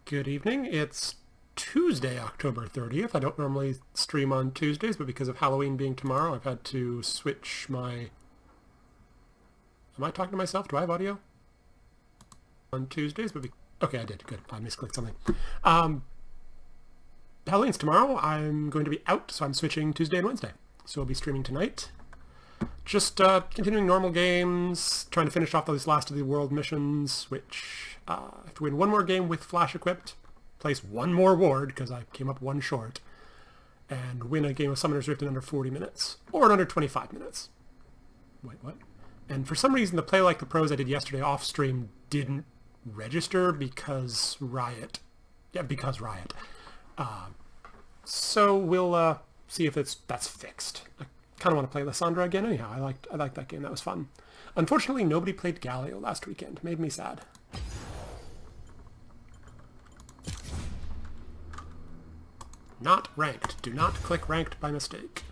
Good evening. It's Tuesday, October 30th. I don't normally stream on Tuesdays, but because of Halloween being tomorrow, I've had to switch my... Am I talking to myself? Do I have audio? On Tuesdays, but... Okay, I did. Good. I misclicked something. Halloween's tomorrow. I'm going to be out, so I'm switching Tuesday and Wednesday. So I'll be streaming tonight. Just continuing normal games, trying to finish off those last of the world missions, which I have to win one more game with Flash equipped, place one more ward, because I came up one short, and win a game of Summoner's Rift in under 40 minutes, or in under 25 minutes. Wait, what? And for some reason, the Play Like the Pros I did yesterday off stream didn't register because Riot. Yeah, because Riot. So we'll see if that's fixed. I kind of want to play Lysandra again anyhow. I liked that game. That was fun. Unfortunately, nobody played Galio last weekend. Made me sad. Not ranked. Do not click ranked by mistake.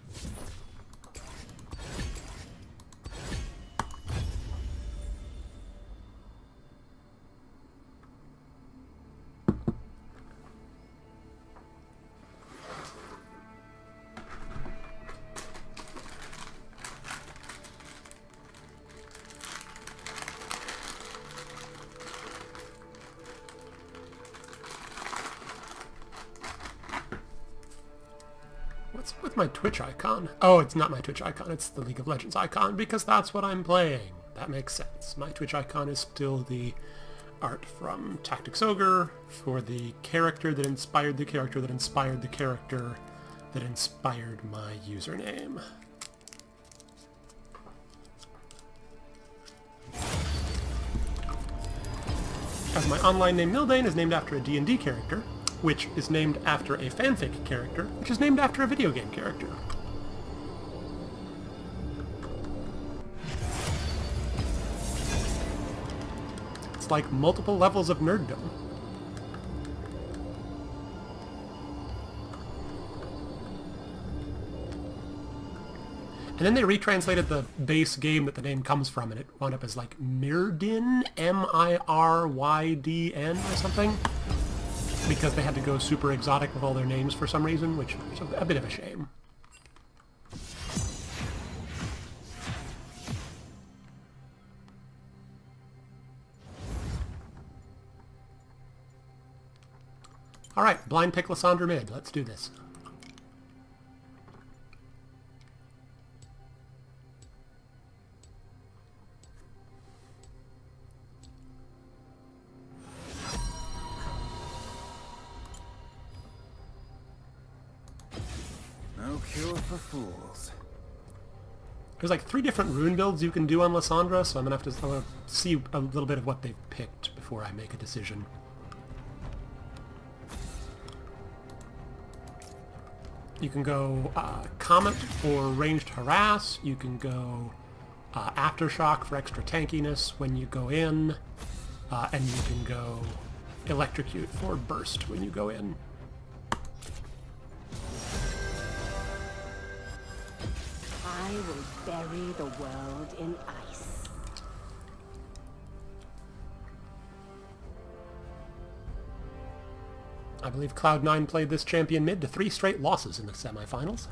What's with my Twitch icon? Oh, it's not my Twitch icon, it's the League of Legends icon, because that's what I'm playing. That makes sense. My Twitch icon is still the art from Tactics Ogre for the character that inspired the character that inspired the character that inspired my username. As my online name Mildane is named after a D&D character, which is named after a fanfic character, which is named after a video game character. It's like multiple levels of nerddom. And then they retranslated the base game that the name comes from, and it wound up as like Myrdyn, M-I-R-Y-D-N or something. Because they had to go super exotic with all their names for some reason, which is a bit of a shame. Alright, blind pick Lysandra mid. Let's do this. No cure for fools. There's like 3 different rune builds you can do on Lysandra, so I'm gonna see a little bit of what they've picked before I make a decision. You can go Comet for ranged harass. You can go Aftershock for extra tankiness when you go in, and you can go Electrocute for burst when you go in. I will bury the world in ice. I believe Cloud9 played this champion mid to 3 straight losses in the semifinals.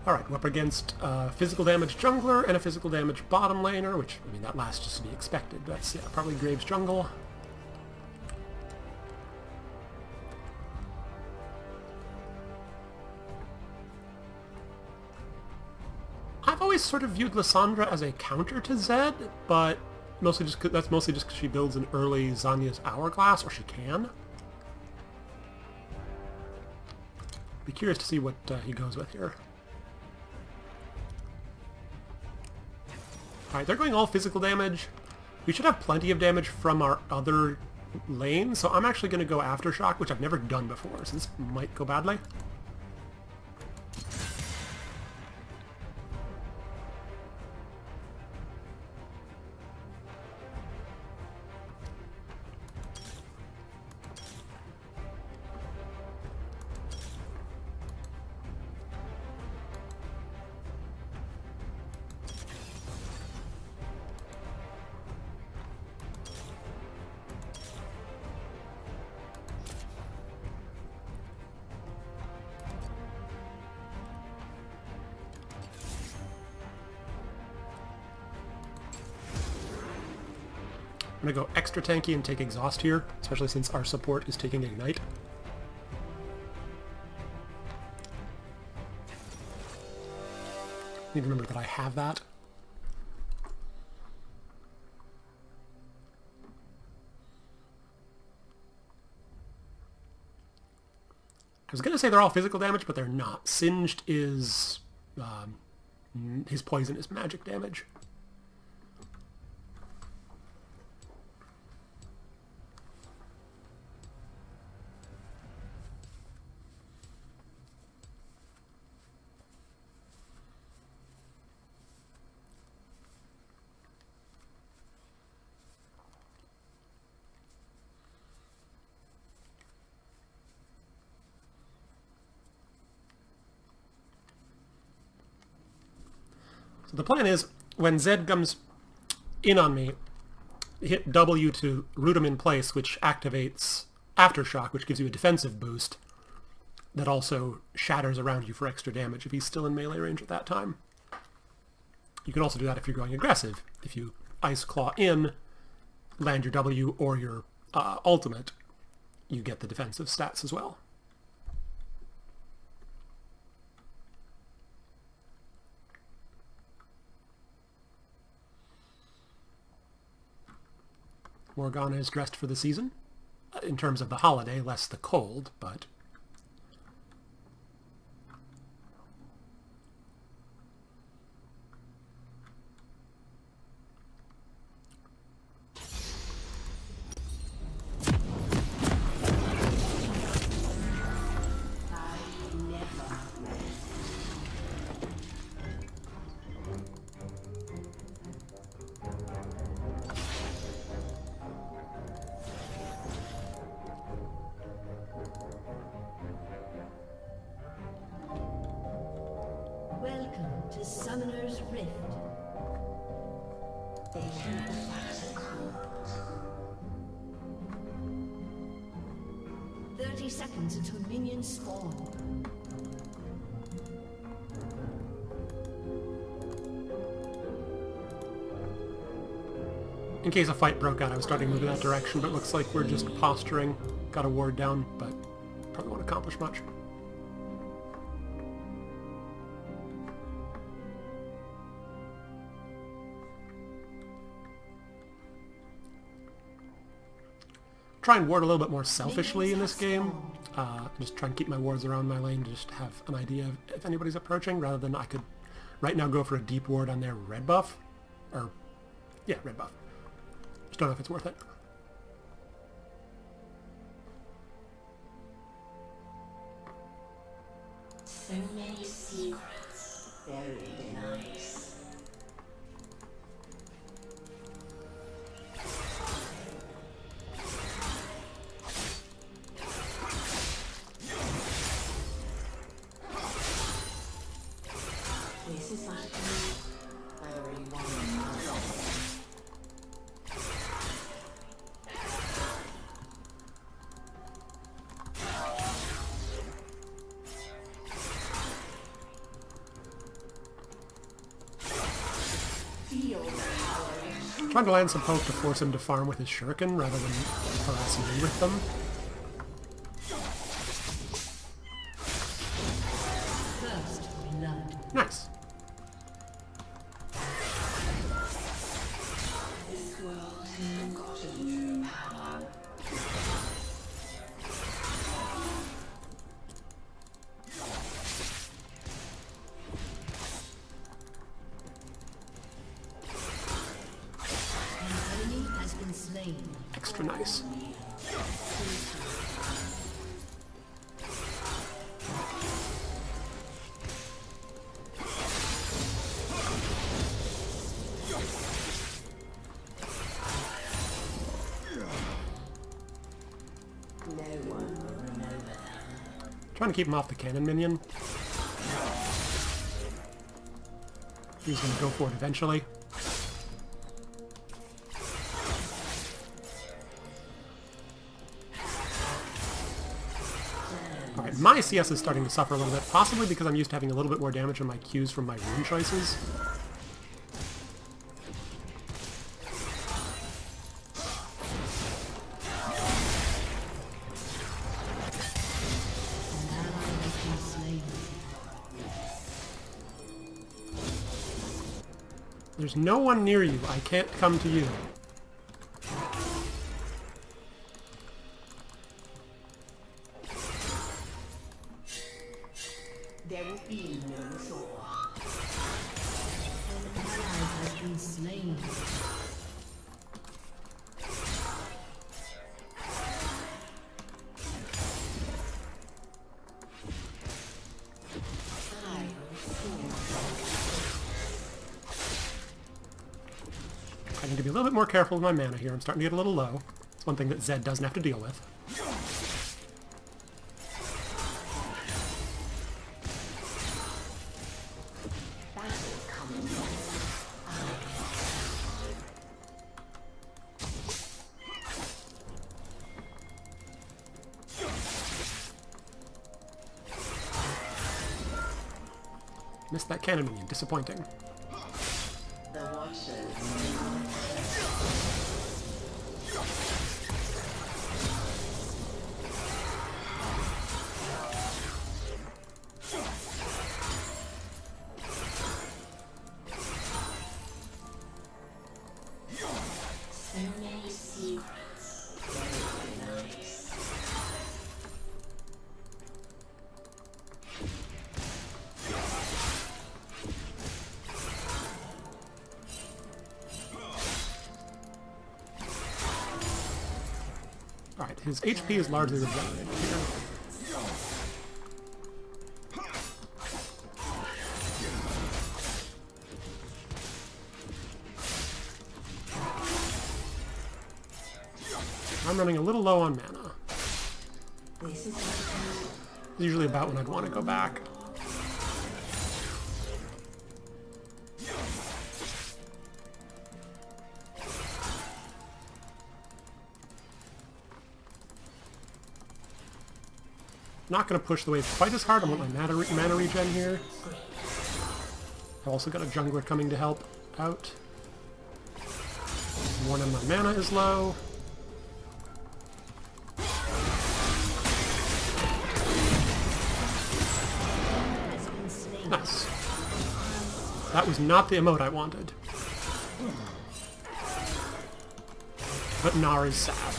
Alright, we're up against physical damage jungler and a physical damage bottom laner, which, I mean, that last is to be expected. That's, yeah, probably Graves jungle. I've always sort of viewed Lysandra as a counter to Zed, but that's mostly just because she builds an early Zanya's Hourglass, or she can. Be curious to see what he goes with here. Alright, they're going all physical damage. We should have plenty of damage from our other lane, so I'm actually going to go Aftershock, which I've never done before, so this might go badly. I'm going to go extra tanky and take Exhaust here, especially since our support is taking Ignite. Need to remember that I have that. I was going to say they're all physical damage, but they're not. Singed is... his poison is magic damage. So the plan is, when Zed comes in on me, hit W to root him in place, which activates Aftershock, which gives you a defensive boost that also shatters around you for extra damage if he's still in melee range at that time. You can also do that if you're going aggressive. If you Ice Claw in, land your W or your ultimate, you get the defensive stats as well. Morgana is dressed for the season, in terms of the holiday, less the cold, but... Welcome to Summoner's Rift. They have 30 seconds until minions spawn. In case a fight broke out, I was starting to move in that direction, but looks like we're just posturing. Got a ward down, but probably won't accomplish much. Try and ward a little bit more selfishly in this game. Just try and keep my wards around my lane to just have an idea of if anybody's approaching, rather than I could right now go for a deep ward on their red buff. Or, yeah, red buff. Just don't know if it's worth it. So many secrets buried in ice. This is like I already won. Trying to land some poke to force him to farm with his shuriken rather than harassing me with them. First blood. Nice. This world has forgotten true power. An enemy has been slain. Extra nice. No one will remember them. Trying to keep him off the cannon minion. He's going to go for it eventually. Alright, my CS is starting to suffer a little bit, possibly because I'm used to having a little bit more damage on my Qs from my rune choices. There's no one near you. I can't come to you. There will be no shore. An ally has been slain. I need to be a little bit more careful with my mana here. I'm starting to get a little low. It's one thing that Zed doesn't have to deal with. Missed that cannon minion. Disappointing. The Watchers. So many secrets. Very nice. Alright, his HP is largely regenerated here. I'm running a little low on mana. This is Usually about when I'd want to go back. Not going to push the wave quite as hard. I want my mana regen here. I've also got a jungler coming to help out. One of my mana is low. Nice. That was not the emote I wanted. But Nara's sad.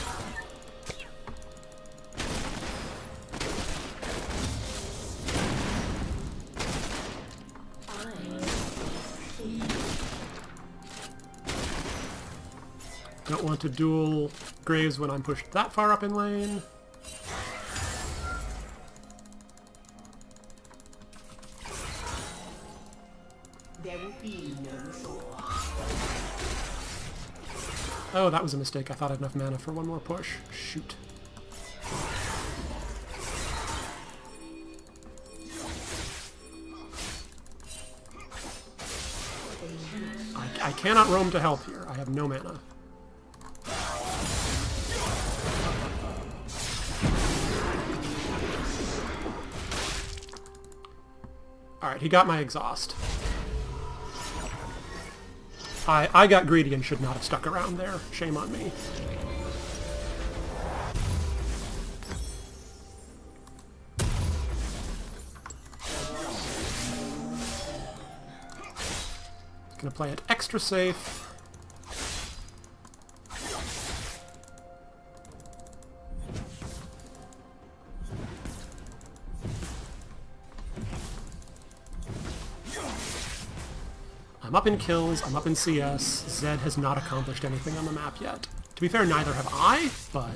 Don't want to duel Graves when I'm pushed that far up in lane. There will be no shore. Oh, that was a mistake. I thought I had enough mana for one more push. Shoot. I cannot roam to help here. I have no mana. Alright, he got my exhaust. I got greedy and should not have stuck around there. Shame on me. Gonna play it extra safe. I'm up in kills, I'm up in CS. Zed has not accomplished anything on the map yet. To be fair, neither have I, but...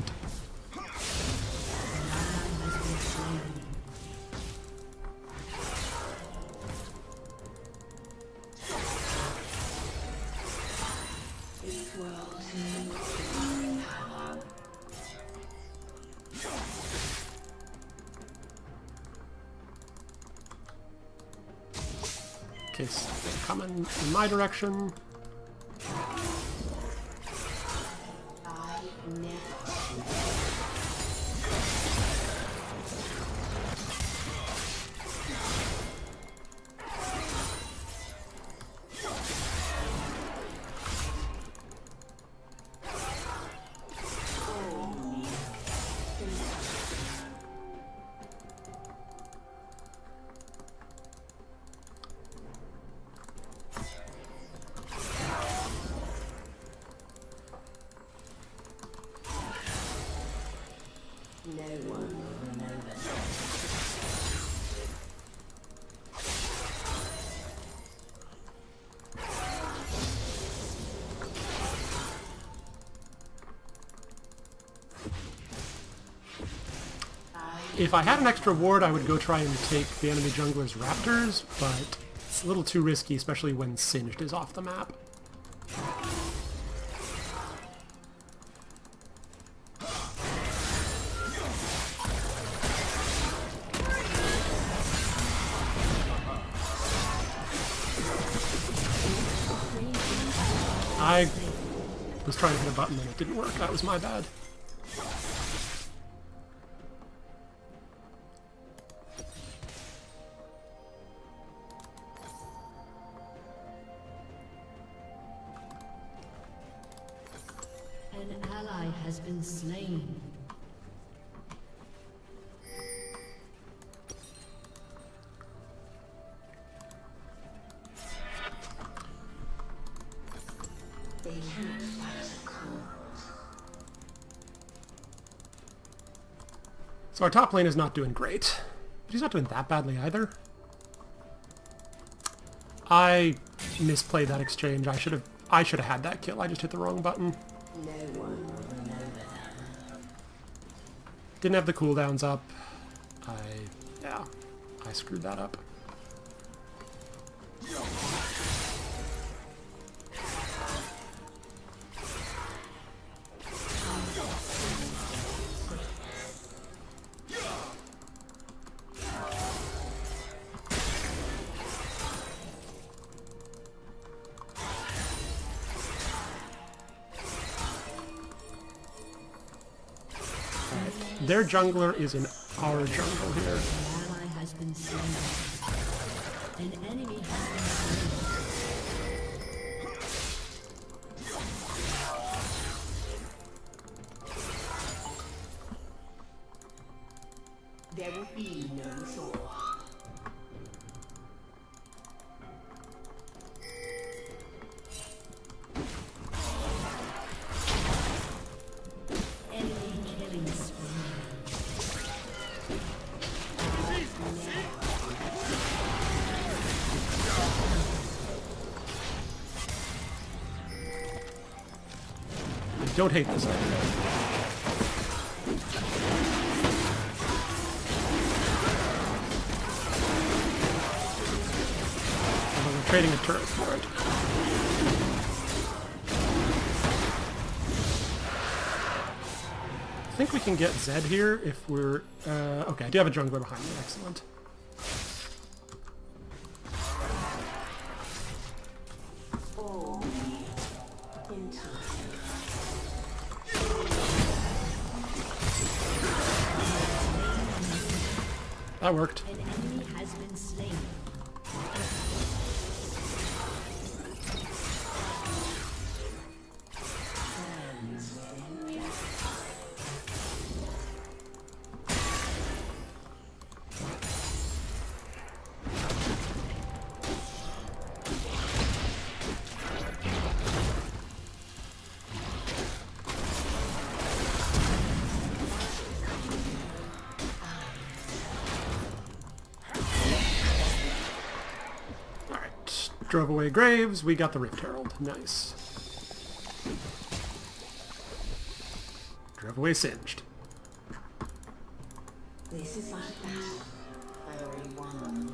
this world needs power. Okay, so they're coming in my direction. I never. No one will know that. If I had an extra ward, I would go try and take the enemy jungler's raptors, but it's a little too risky, especially when Singed is off the map. I was trying to hit a button and it didn't work. That was my bad. An ally has been slain. They cannot fight a cold. So our top lane is not doing great, but he's not doing that badly either. I misplayed that exchange. I should have had that kill. I just hit the wrong button. No one will know that. Didn't have the cooldowns up. I screwed that up. Their jungler is in our jungle here. An ally has been slain. An enemy has been slain. There will be no Thor. Enemy killing spree. I don't hate this idea. Although we're trading a turret for it. I think we can get Zed here if we're... okay, I do have a jungler behind me. Excellent. All in time. That worked. An enemy has been slain. Alright. Drove away Graves. We got the Rift Herald. Nice. Drove away Singed. This is my battle. I already won more.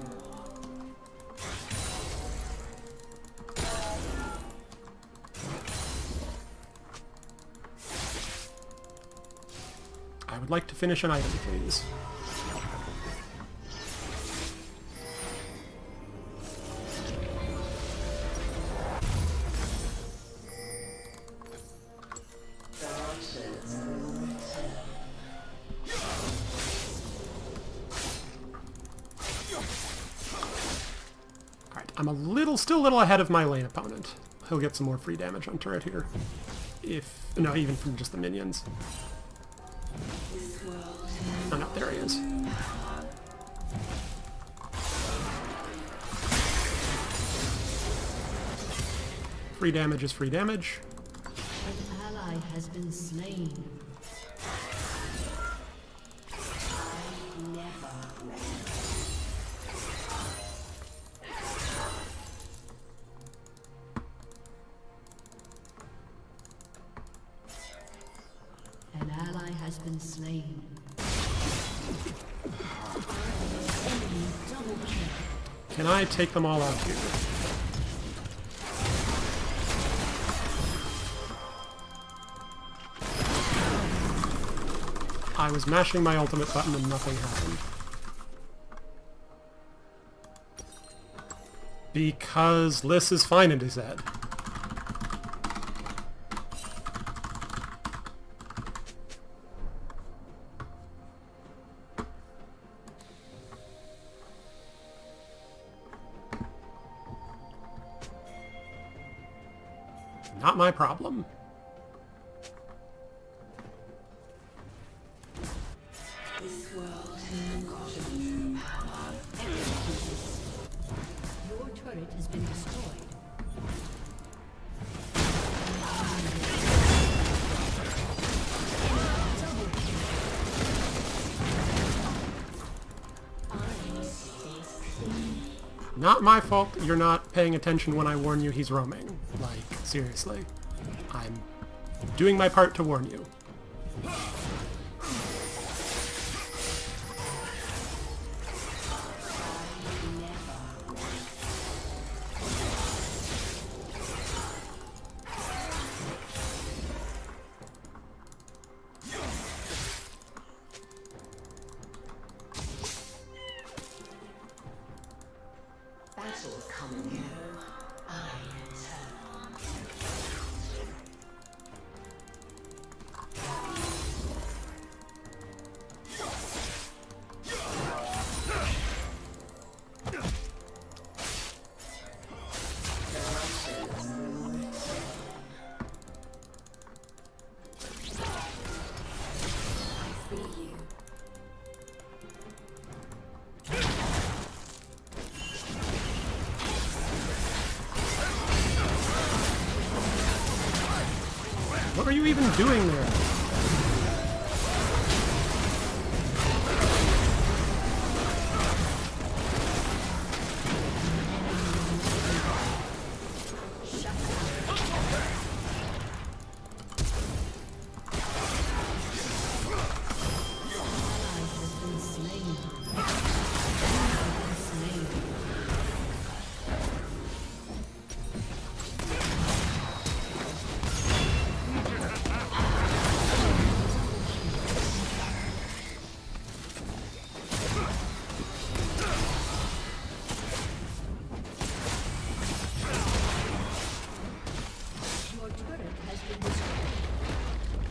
I would like to finish an item, please. Alright, I'm still a little ahead of my lane opponent. He'll get some more free damage on turret here. No, even from just the minions. Oh no, there he is. Free damage is free damage. An ally has been slain. slain. Enemy double kill. Can I take them all out here? I was mashing my ultimate button and nothing happened. Because Liss is fine at his head. Not my problem. This world has forgotten true power. Your turret has been destroyed. Not my fault you're not paying attention when I warn you he's roaming. Like, seriously. I'm doing my part to warn you. Battle come and go. I return. What are you even doing there?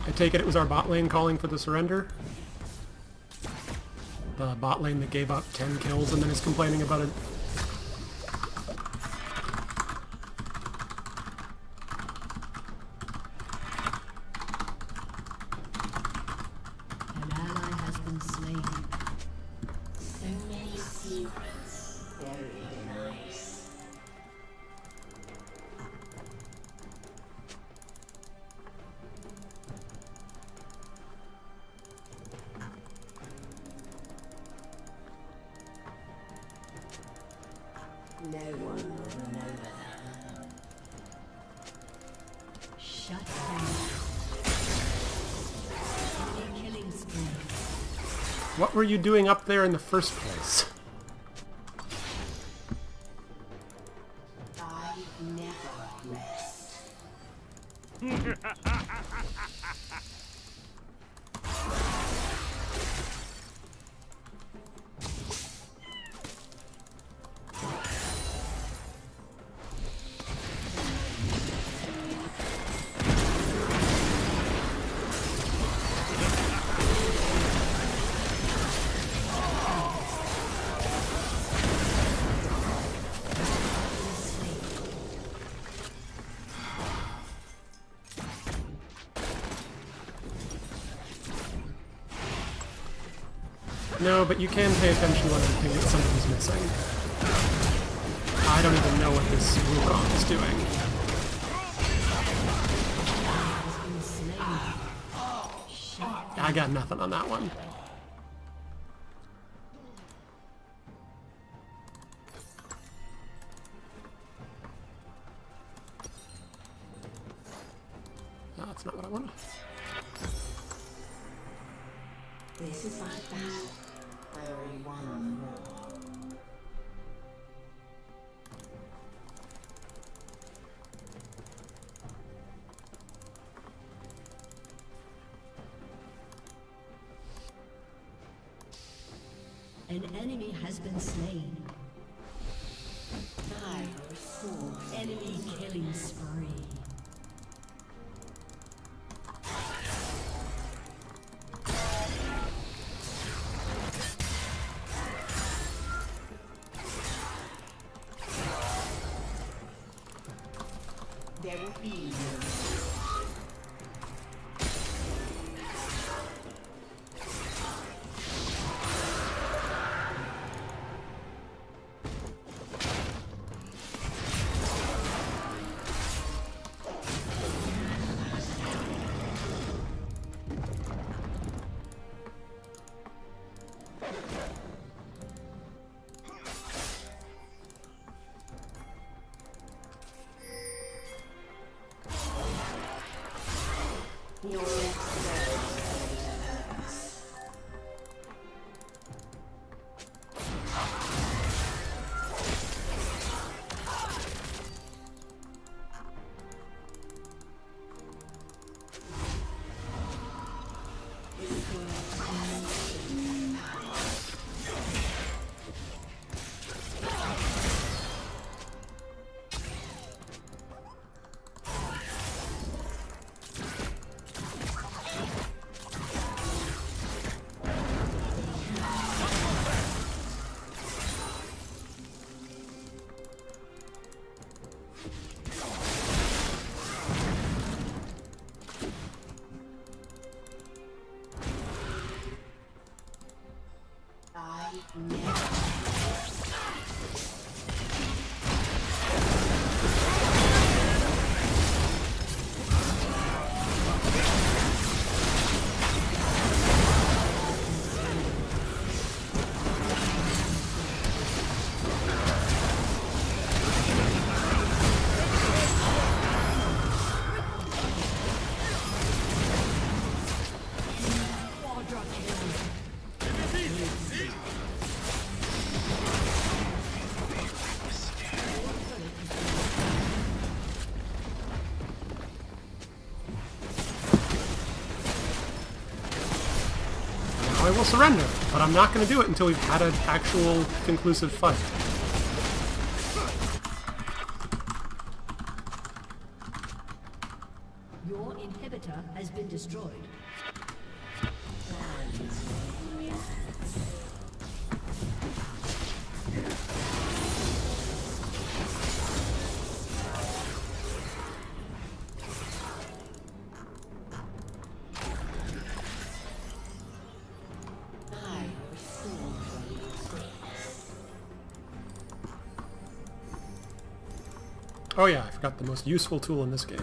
I take it was our bot lane calling for the surrender? The bot lane that gave up 10 kills and then is complaining about it. An ally has been slain. So many secrets. Very nice. No one will know that. Shut down. Enemy killing spree. What were you doing up there in the first place? I never rest. No, but you can pay attention when I think that something's missing. I don't even know what this Wukong is doing. I got nothing on that one. No, that's not what I wanted. This is my battle. Bury one more. An enemy has been slain. I will fall. Enemy killing spree. There will be no your I never. I will surrender, but I'm not going to do it until we've had an actual conclusive fight. Your inhibitor has been destroyed. I will fall from your grace. Oh yeah, I forgot the most useful tool in this game.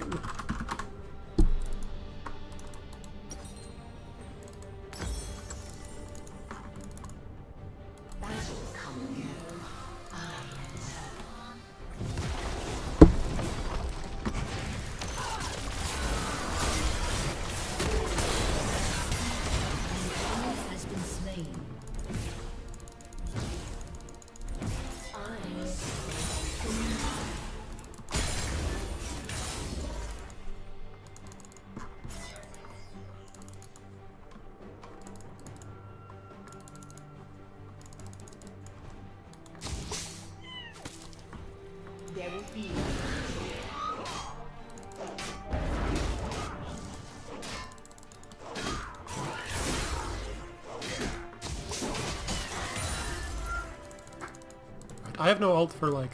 Battle come and go. Enemy has been slain. There will be I have no ult for like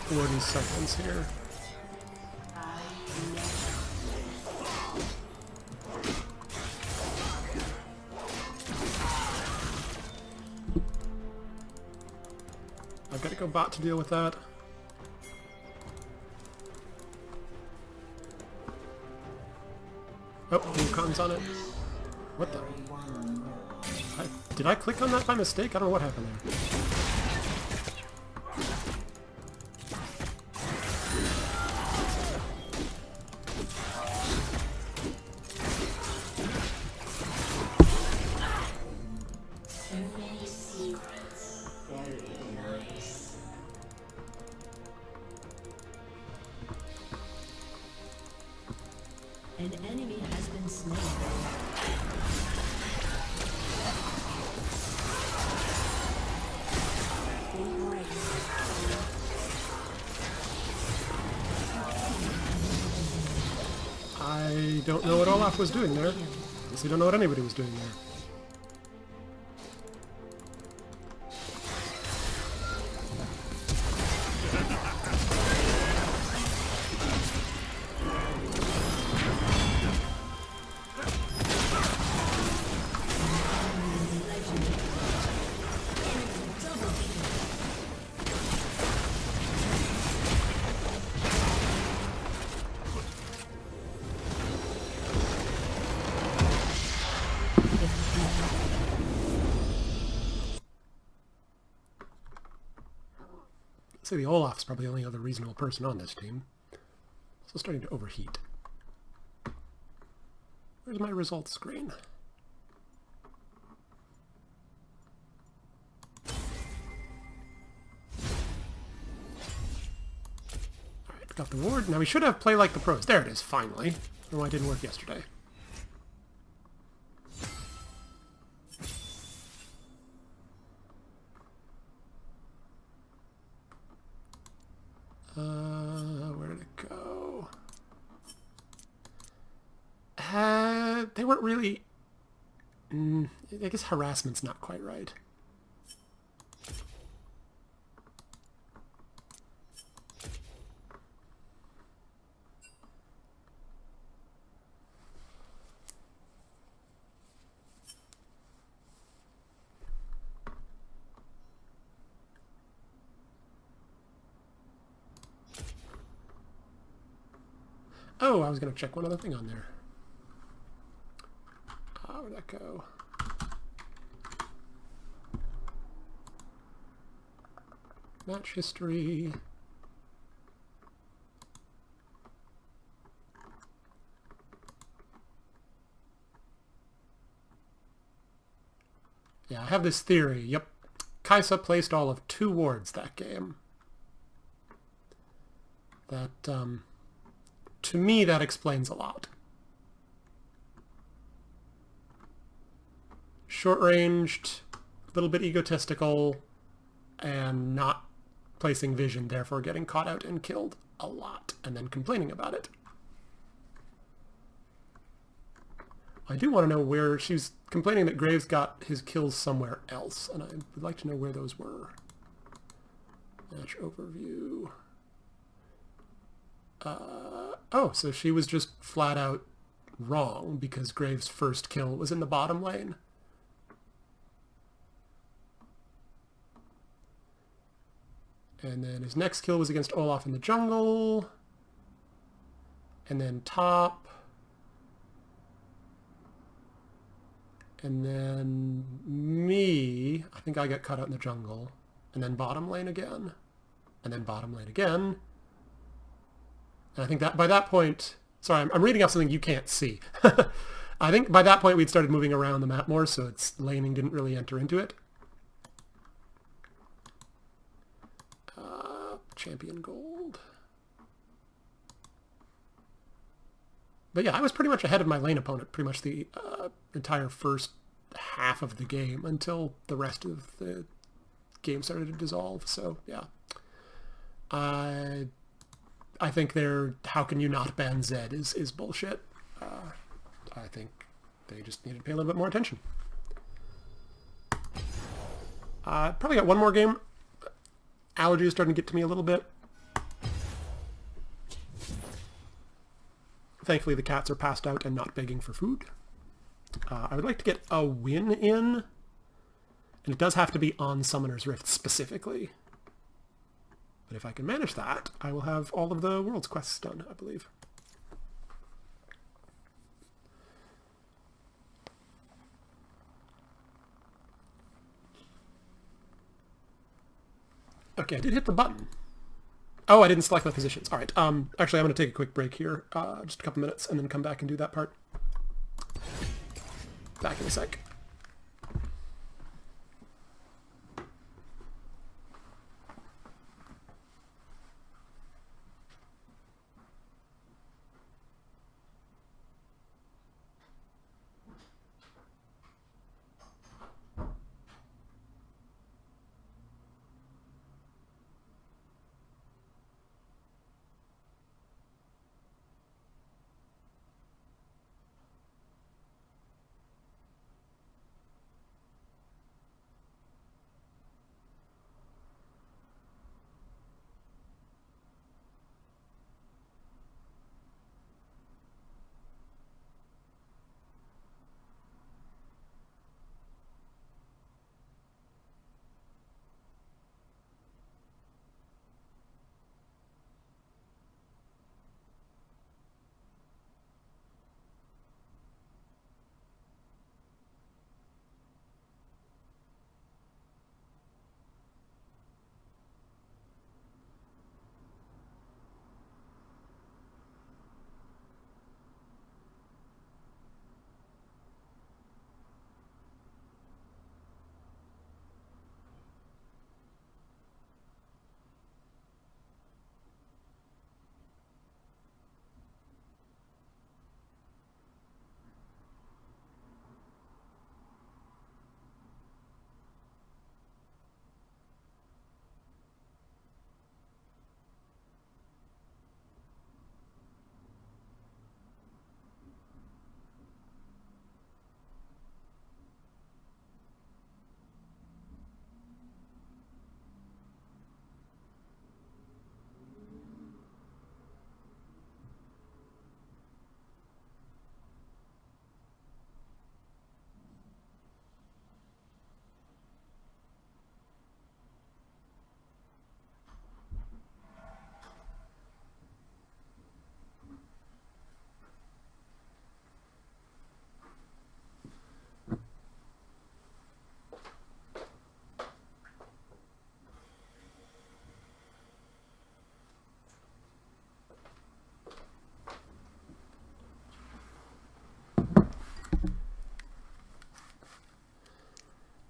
40 seconds here. I've got to go bot to deal with that. Oh, Wukong's on it. What the? Did I click on that by mistake? I don't know what happened there. So many secrets buried in ice. An enemy has been slain. I don't know what Olaf was doing there. Guess I don't know what anybody was doing there. I'd say the Olaf's probably the only other reasonable person on this team. Also starting to overheat. Where's my results screen? Alright, got the ward. Now we should have Play Like the Pros. There it is, finally. I don't know why it didn't work yesterday. Where did it go? They weren't really... I guess harassment's not quite right. Oh, I was going to check one other thing on there. Where'd that go? Match history. Yeah, I have this theory. Yep. Kai'Sa placed all of 2 wards that game. That, to me, that explains a lot. Short-ranged, a little bit egotistical, and not placing vision, therefore getting caught out and killed a lot, and then complaining about it. I do want to know where... She's complaining that Graves got his kills somewhere else, and I would like to know where those were. Match overview... oh, so she was just flat out wrong because Graves' first kill was in the bottom lane. And then his next kill was against Olaf in the jungle. And then top. And then me, I think I got cut out in the jungle. And then bottom lane again. And then bottom lane again. And I think that by that point, sorry, I'm reading off something you can't see. I think by that point we'd started moving around the map more, so its laning didn't really enter into it. Champion gold. But yeah, I was pretty much ahead of my lane opponent pretty much the entire first half of the game until the rest of the game started to dissolve. So yeah, I think their "how can you not ban Zed" is bullshit. I think they just needed to pay a little bit more attention. Probably got one more game. Allergy is starting to get to me a little bit. Thankfully, the cats are passed out and not begging for food. I would like to get a win in, and it does have to be on Summoner's Rift specifically. But if I can manage that, I will have all of the world's quests done, I believe. Okay, I did hit the button. Oh, I didn't select my positions. All right. Actually, I'm going to take a quick break here, just a couple minutes, and then come back and do that part. Back in a sec.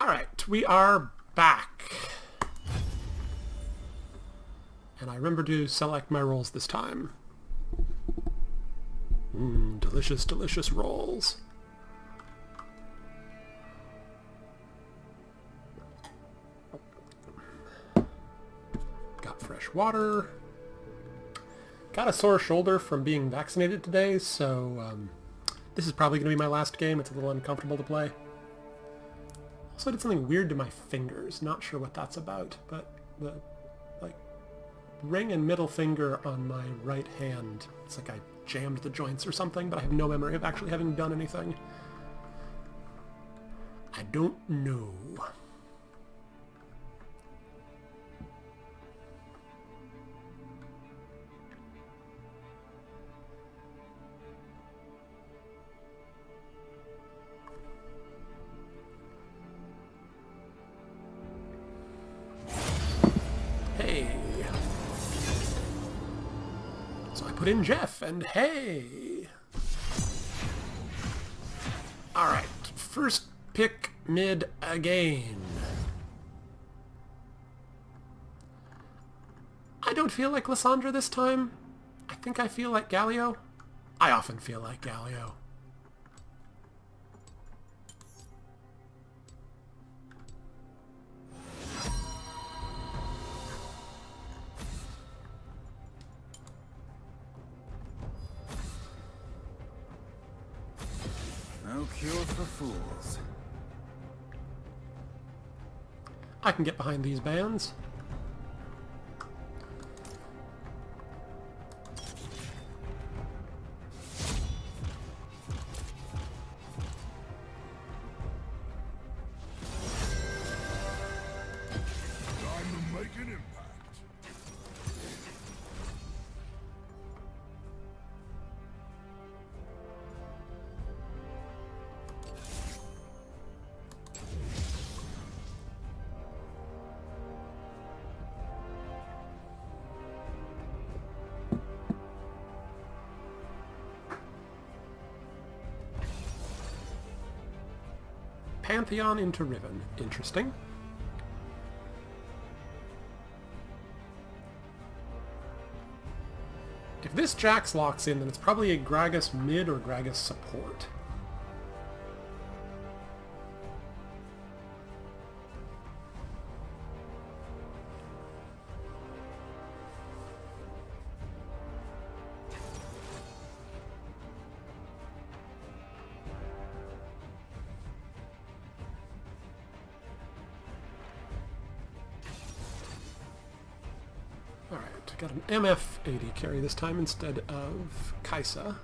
Alright, we are back. And I remember to select my rolls this time. Delicious, delicious rolls. Got fresh water. Got a sore shoulder from being vaccinated today, so this is probably going to be my last game. It's a little uncomfortable to play. Also, I did something weird to my fingers. Not sure what that's about, but the ring and middle finger on my right hand, it's like I jammed the joints or something, but I have no memory of actually having done anything. I don't know. Hey. So I put in Jeff, and hey. Alright, first pick mid again. I don't feel like Lysandra this time. I think I feel like Galio. I often feel like Galio. No cure for fools. I can get behind these bands. Time to make an impact. Pantheon into Riven. Interesting. If this Jax locks in, then it's probably a Gragas mid or Gragas support. Alright, got an MF AD carry this time instead of Kaisa.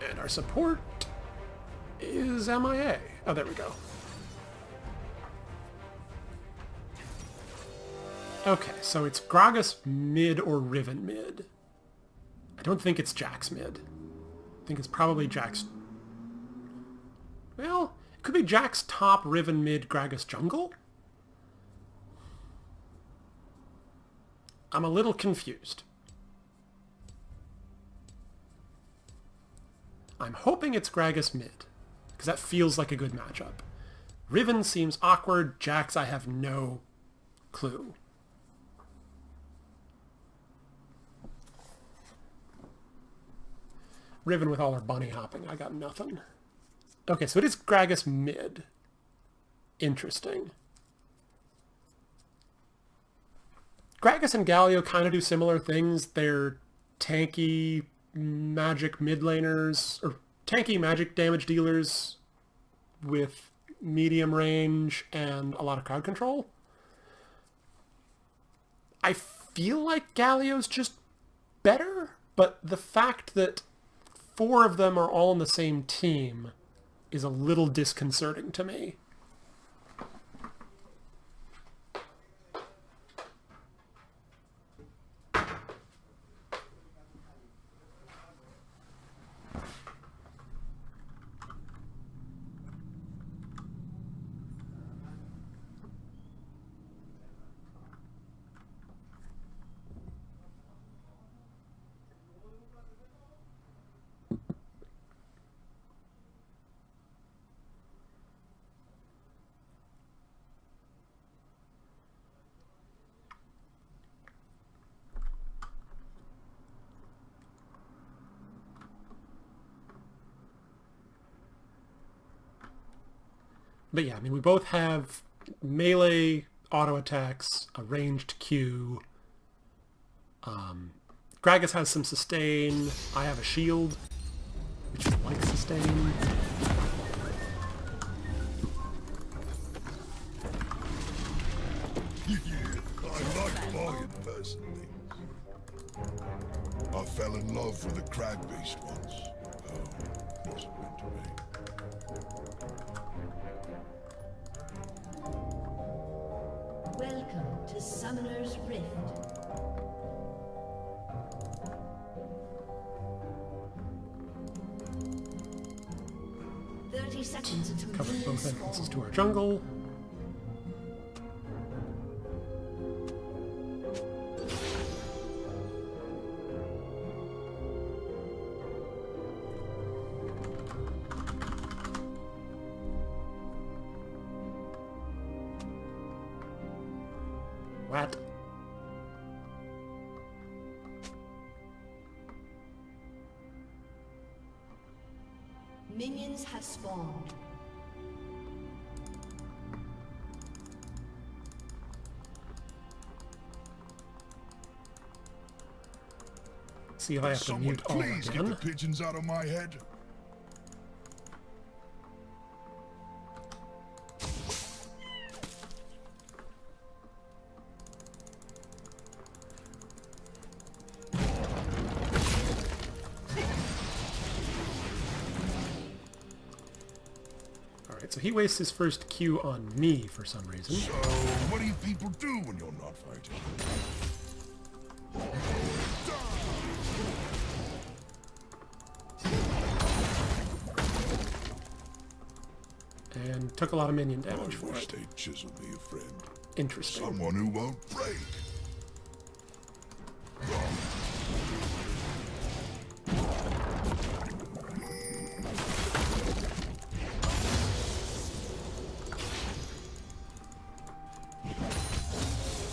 And our support is MIA. Oh, there we go. Okay, so it's Gragas mid or Riven mid. I don't think it's Jax mid. I think it's probably Jax... Well... Could be Jax top, Riven mid, Gragas jungle? I'm a little confused. I'm hoping it's Gragas mid, because that feels like a good matchup. Riven seems awkward, Jax I have no clue. Riven with all her bunny hopping, I got nothing. Okay, so it is Gragas mid. Interesting. Gragas and Galio kind of do similar things. They're tanky magic mid laners, or tanky magic damage dealers with medium range and a lot of crowd control. I feel like Galio's just better, but the fact that 4 of them are all on the same team is a little disconcerting to me. But yeah, I mean, we both have melee auto attacks, a ranged Q. Gragas has some sustain. I have a shield, which is like sustain. I like buying personally. I fell in love with a crag beast once. Oh, wasn't meant to be. Welcome to Summoner's Rift. Seconds until Cover minions both entrances spawn. to our jungle. What? Minions have spawned. See if I have to Someone mute all please get the again. pigeons out of my head. Alright, so he wastes his first Q on me for some reason. So, what do you people do when you're not fighting? And took a lot of minion I damage for wish it. they'd chisel me a friend. Interesting. Someone who won't break.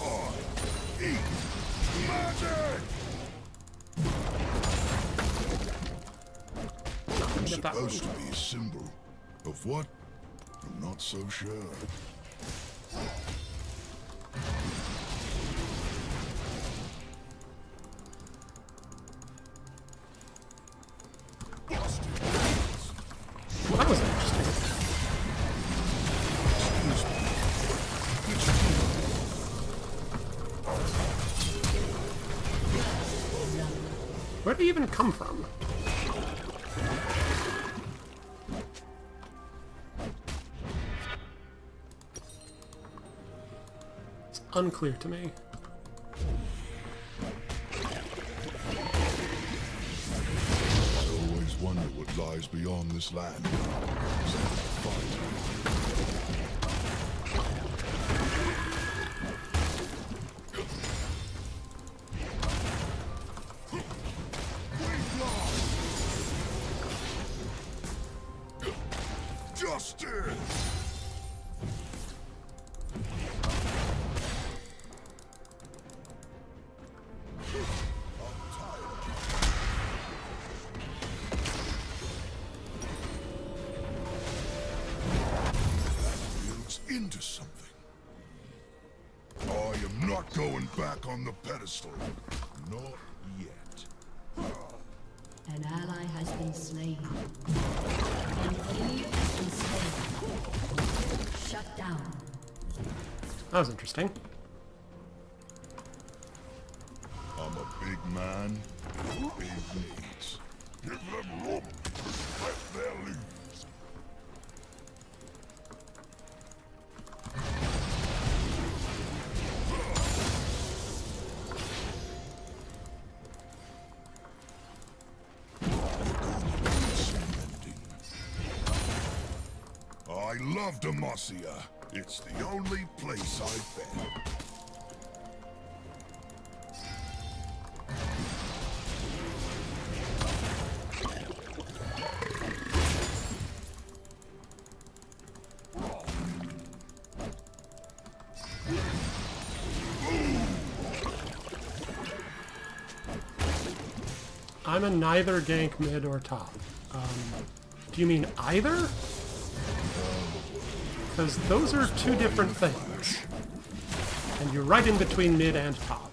I eat magic! Get that one. Supposed to be a symbol of what? I'm not so sure. Well, that was interesting. Where did he even come from? It's unclear to me. I always wonder what lies beyond this land. Fight. Justice! Builds into something. I am not going back on the pedestal. Not yet. An ally has been slain. An enemy has been slain. Shut down. That was interesting. I'm a big man with big needs. Give them room. Let their leaves. I love Demacia. It's the only place I've been. I'm a neither gank mid or top. Do you mean either? Because those are two different things. And you're right in between mid and top.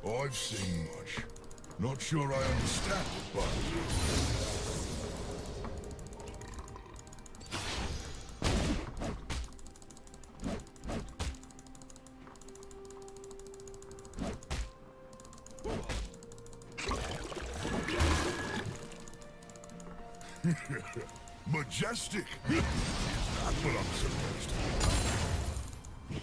I've seen much. Not sure I understand it, but... Majestic! Is that what I'm supposed to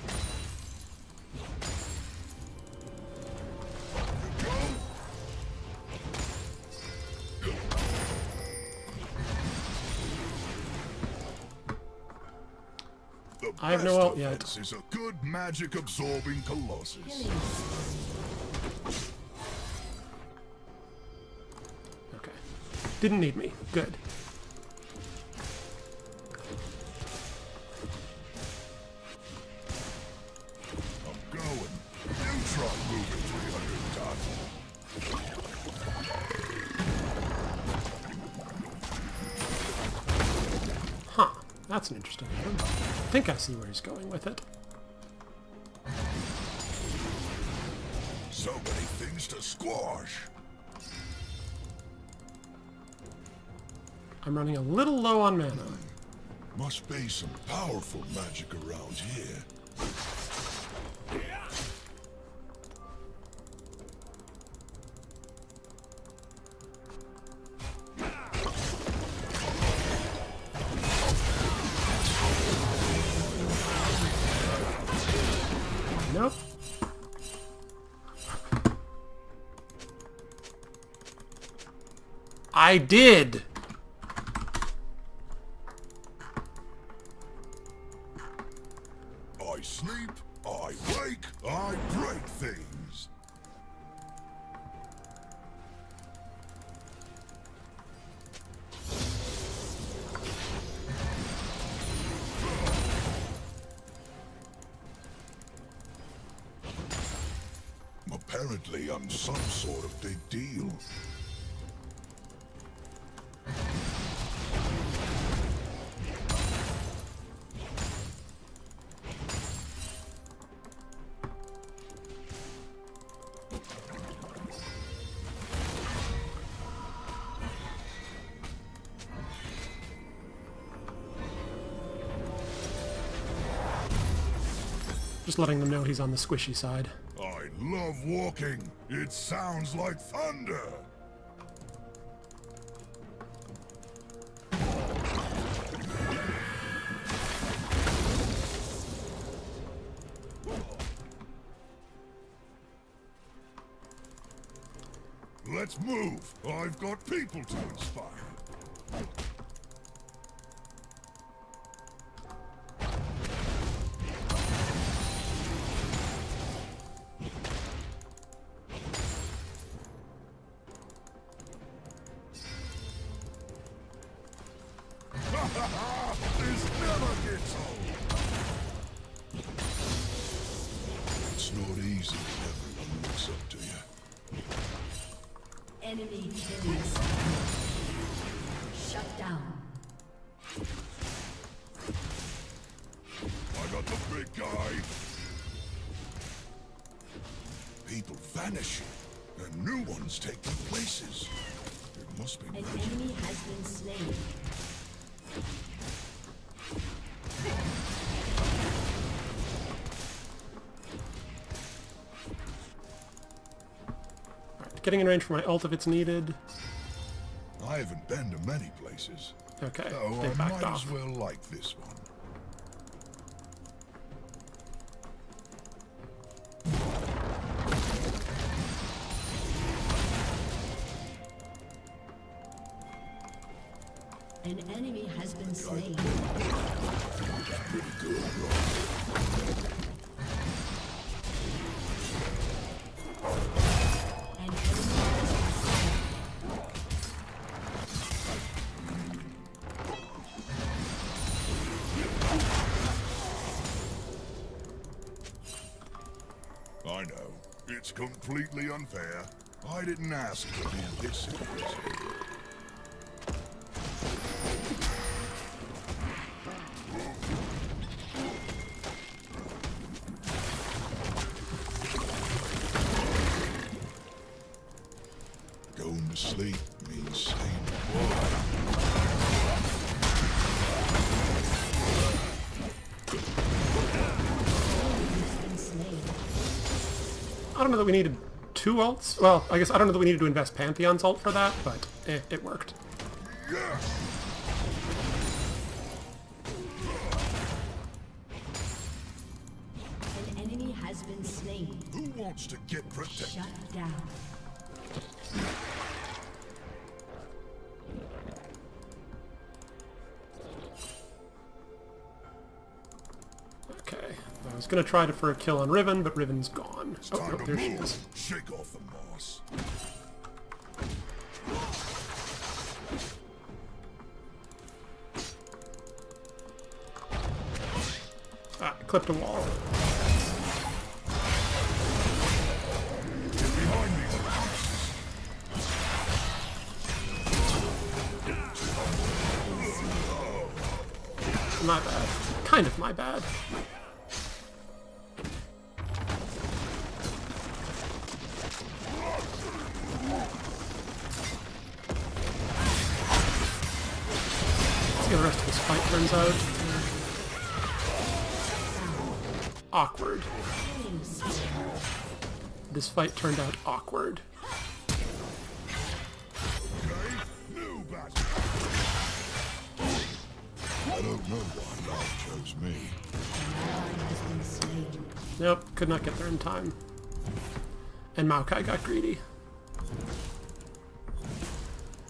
The I have no best ult yet. offense is a good magic-absorbing colossus. Okay. Didn't need me. Good. I'm going. You try moving 300 times. Huh. That's an interesting item. I think I see where he's going with it. So many things to squash. I'm running a little low on mana. Must be some powerful magic around here. Nope. I did! I sleep, I wake, I break things. Apparently, I'm some sort of big deal. Just letting them know he's on the squishy side. I love walking. It sounds like thunder. Let's move. I've got people to inspire. This never gets old. It's not easy when everyone looks up to you. Enemy killing spree. Shut down. I got the big guy. People vanishing, and new ones taking places. It must be An magic. enemy has been slain. Alright, getting in range for my ult if it's needed. I haven't been to many places. Okay, Oh, they I backed might off. as well like this one. An enemy has been slain. Pretty good, right? An enemy has been slain. It's completely unfair. I didn't ask to be in this situation. Going to sleep means saying goodbye. I don't know that we needed 2 ults. Well, I guess I don't know that we needed to invest Pantheon's ult for that, but it worked. Yeah. An enemy has been slain. Who wants to get protected? Shut down. Okay. I was gonna try for a kill on Riven, but Riven's gone. It's Oh, time no, to there she move. is. Shake off the moss. Ah, clipped a wall. Get behind me. My bad. Kind of my bad. See how the rest of this fight turns out. Awkward. This fight turned out awkward. Okay? New battle. I don't know why life chose me. Has been slain. Nope, could not get there in time. And Maokai got greedy.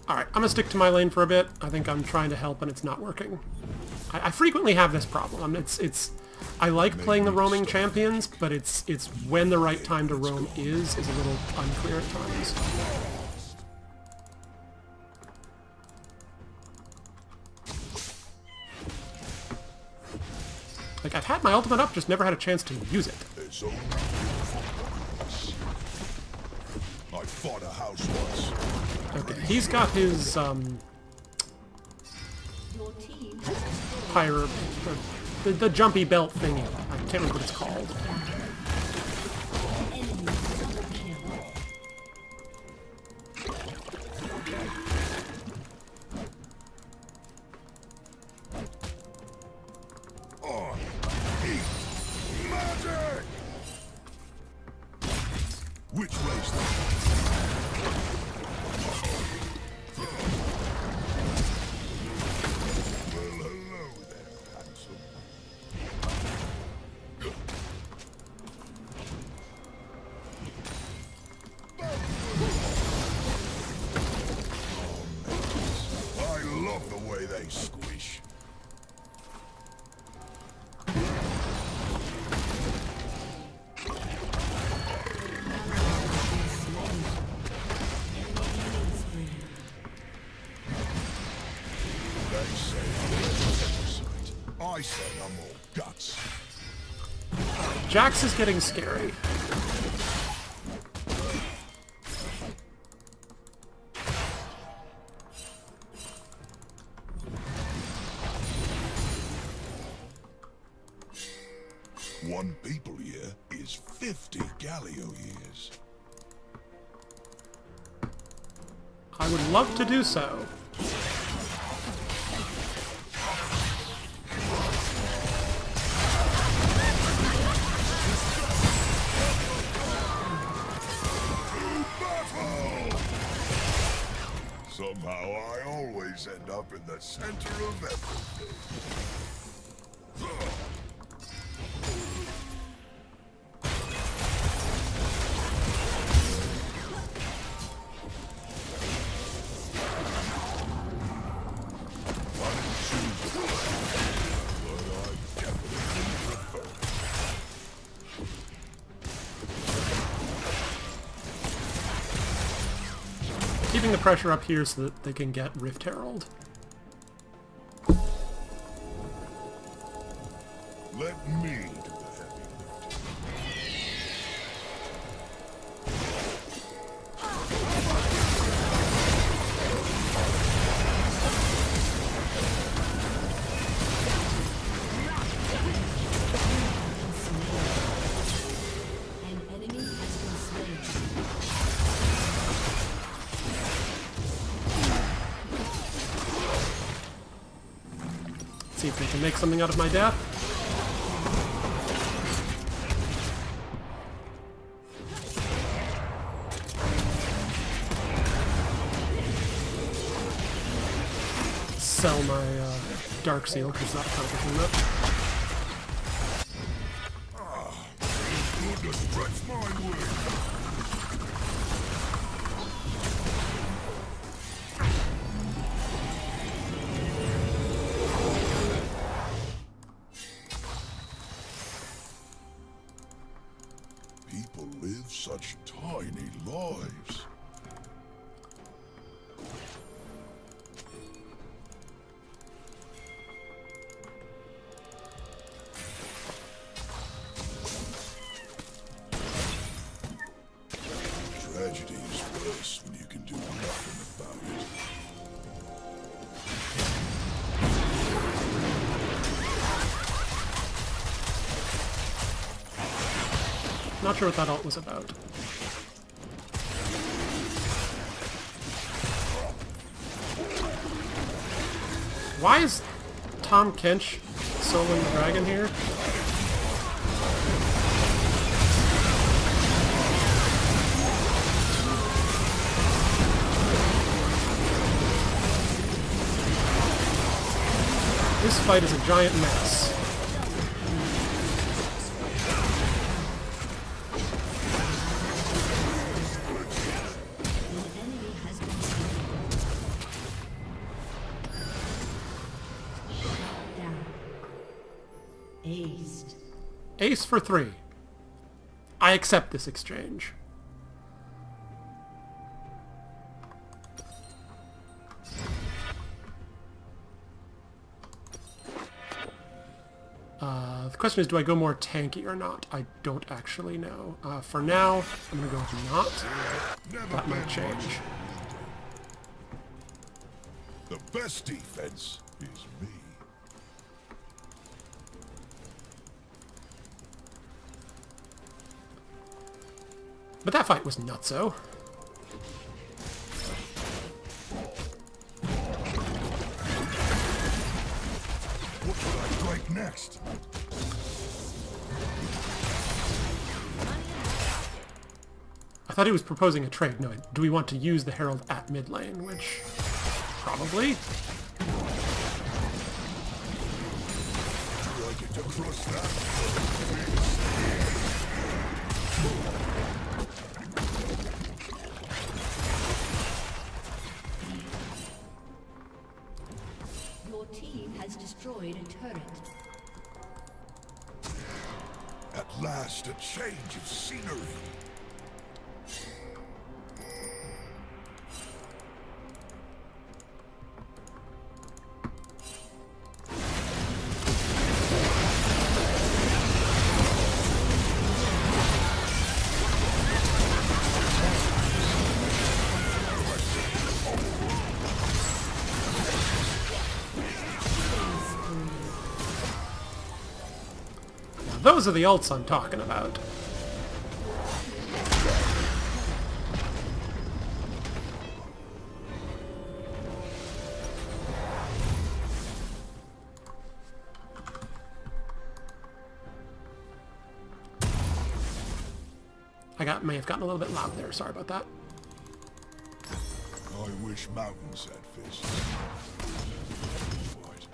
Alright, I'm gonna stick to my lane for a bit. I think I'm trying to help and it's not working. I frequently have this problem. I like playing the roaming champions, but it's when the right time to roam is a little unclear at times. Like, I've had my ultimate up, just never had a chance to use it. It's only I fought a house once. Okay, he's got his, Your team has pyro... The jumpy belt thingy. I can't remember what it's called. enemy double kill. Oh, eat magic! Which way's that? Well, hello there, handsome. I love the way they squish. They say I'm parasite. I say I'm all guts. Jax is getting scary. One people year is 50 Galio years. I would love to do so. Somehow I always end up in the center of everything. Keeping the pressure up here so that they can get Rift Herald. Let me do the heavy lifting. See if we can make something out of my death. Sell my Dark Seal because it's not accomplishing much. Good to stretch my wings. People live such tiny lives. Tragedy is worse when you can do nothing about it. Not sure what that ult was about. Why is Tom Kench soloing the dragon here? This fight is a giant mess. An enemy has been slain. Down. Aced. Ace for 3. I accept this exchange. The question is, do I go more tanky or not? I don't actually know. For now, I'm going to go with not. That might change. The best defense is me. But that fight was nutso. What should I strike next? I thought he was proposing a trade. No, do we want to use the Herald at mid lane? Which, probably. Do I get to cross that? Your team has destroyed a turret. At last, a change of scenery. Those are the ults I'm talking about. May have gotten a little bit loud there. Sorry about that. I wish mountains had fists. Fight.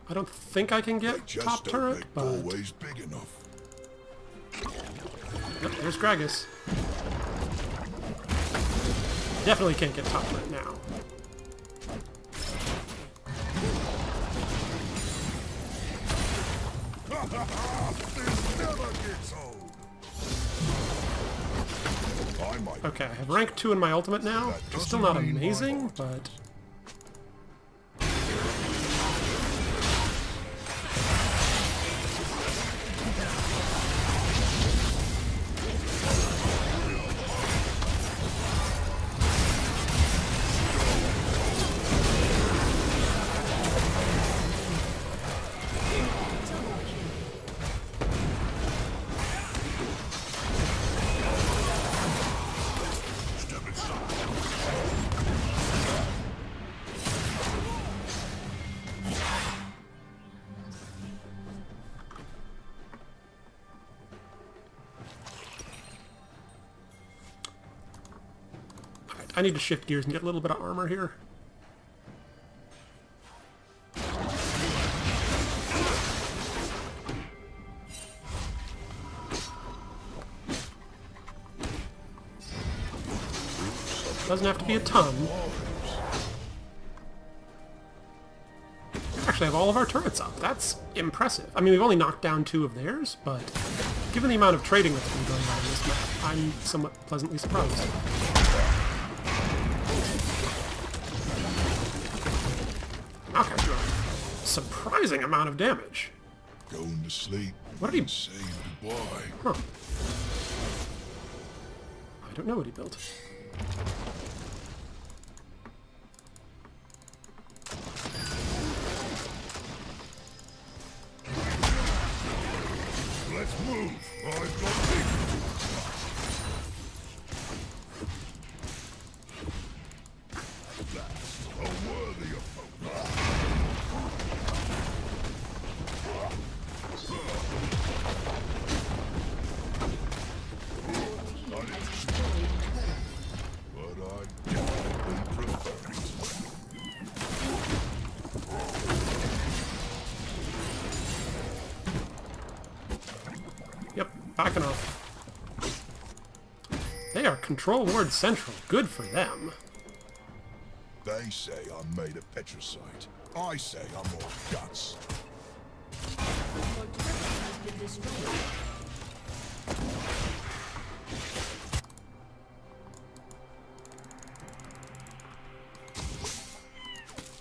I don't think I can They get just top don't turret, make but doorways big enough. yep, there's Gragas. Definitely can't get top turret now. This never gets old. I might. Okay, I have rank 2 in my ultimate now, which is still not amazing, but I need to shift gears and get a little bit of armor here. Doesn't have to be a ton. Actually have all of our turrets up. That's impressive. I mean, we've only knocked down 2 of theirs, but given the amount of trading that's been going on in this map, I'm somewhat pleasantly surprised. Knockout drone. Surprising amount of damage. Going to sleep. What did he... Say goodbye. Huh. I don't know what he built. Let's move. I've got things. That's a worthy opponent. But I definitely prefer it. Yep, backing off. They are Control Ward Central. Good for them. They say I'm made of petricite. I say I'm all guts. Your turret has been destroyed.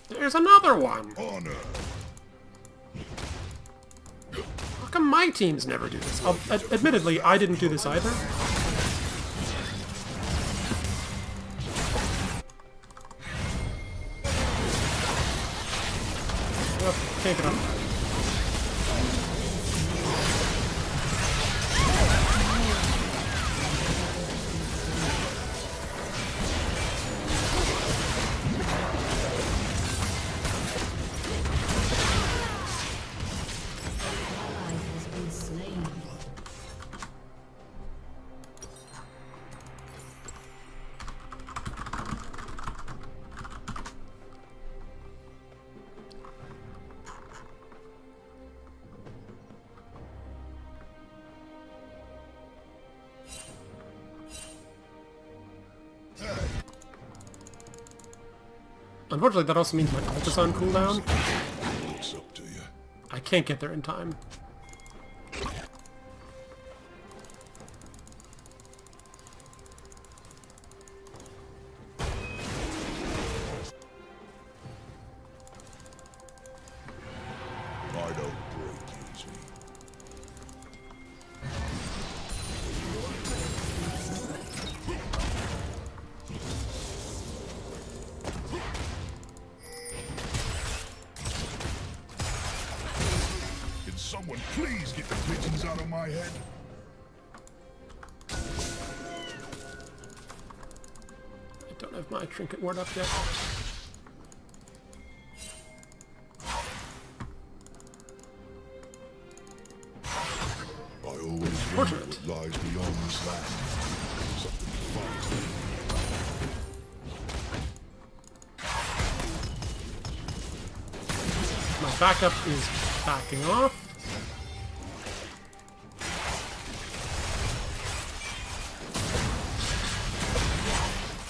There's another one. Honor. How come my teams never do this? Admittedly, I didn't do this either. Yep, can't get up. Ally has been slain. Unfortunately, that also means my ult is on cooldown. Looks up to you. I can't get there in time. I don't break easy. Can someone please get the pigeons out of my head? I don't have my trinket ward up yet. I always wonder Fortunate. what lies beyond this land. Something far My backup is backing off.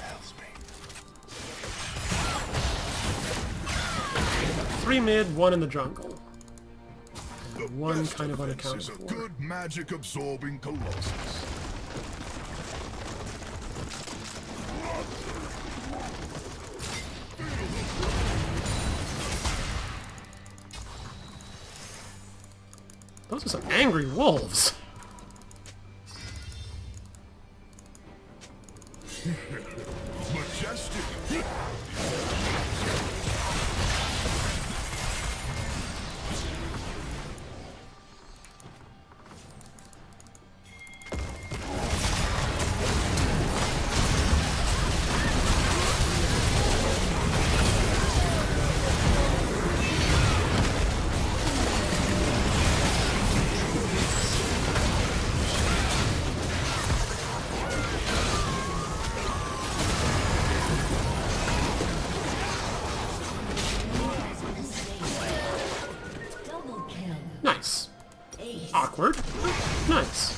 helps me. 3 mid, 1 in the jungle. The One best kind of defense unaccounted is a for. good magic absorbing colossus. Those are some angry wolves. Majestic. Nice. Ace. Awkward. Nice.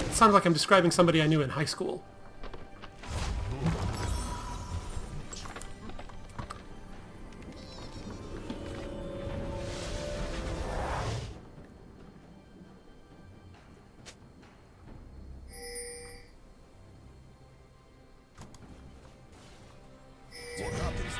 It sounds like I'm describing somebody I knew in high school. What happens?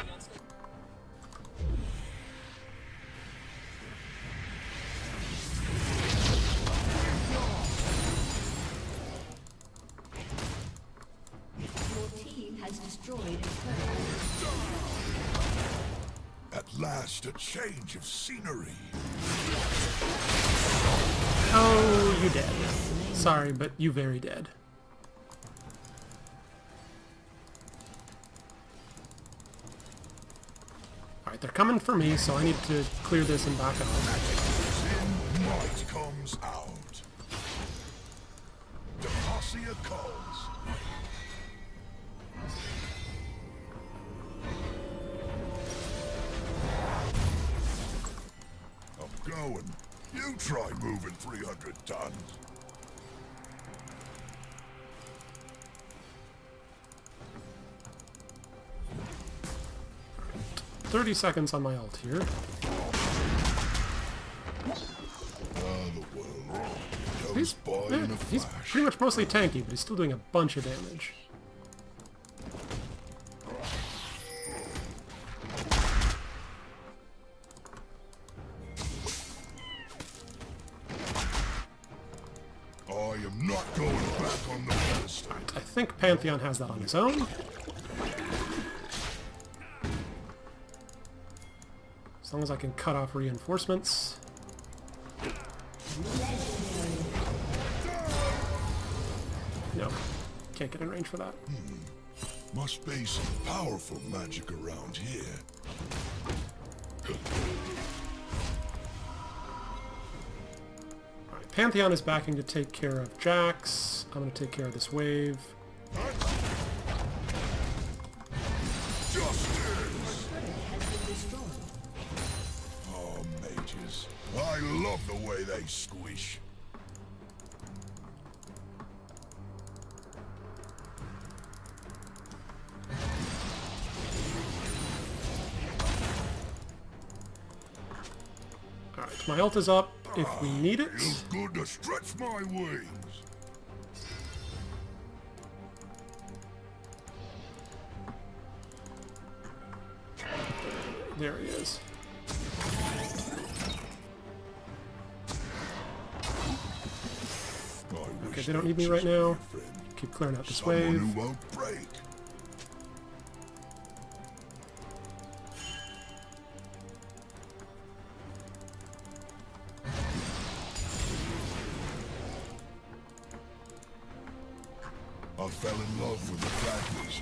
Your team has destroyed a turret. At last, a change of scenery. Oh, you dead. Sorry, but you very dead. Alright, they're coming for me, so I need to clear this and back up. Sin might comes out. Demacia calls. I'm going. You try moving 300 tons. Alright, 30 seconds on my ult here. The world He's, goes by in a he's flash. pretty much mostly tanky, but he's still doing a bunch of damage. I am not going back on the pedestal. I think Pantheon has that on his own. As long as I can cut off reinforcements. No, can't get in range for that. Must be some powerful magic around here. Alright, Pantheon is backing to take care of Jax. I'm going to take care of this wave. Justice! Has been destroyed. Oh, mages. I love the way they squish. Alright, my ult is up if we need it. Feels good to stretch my wings. There he is. Okay, they don't need me right now. Keep clearing out this Someone wave. who won't break. I fell in love with the fragments.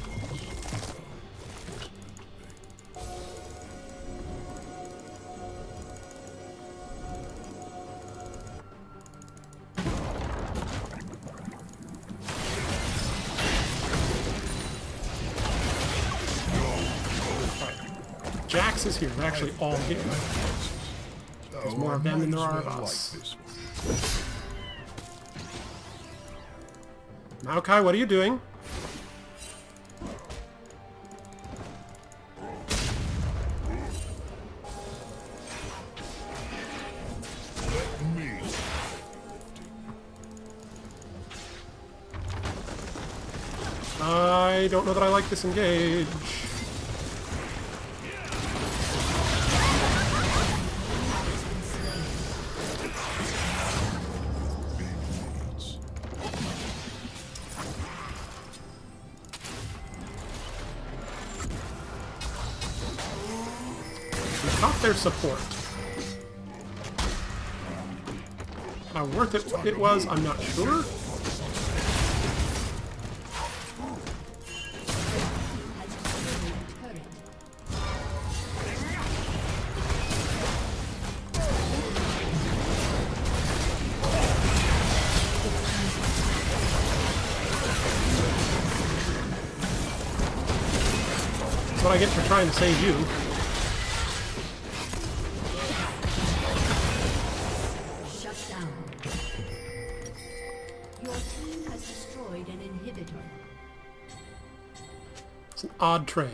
Jax is here. We're actually all here. There's more of them than there are of us. Maokai, what are you doing? Me. I don't know that I like this engage. Needs. We caught their support. How worth it was, I'm not sure. That's what I get for trying to save you. It's an odd trade.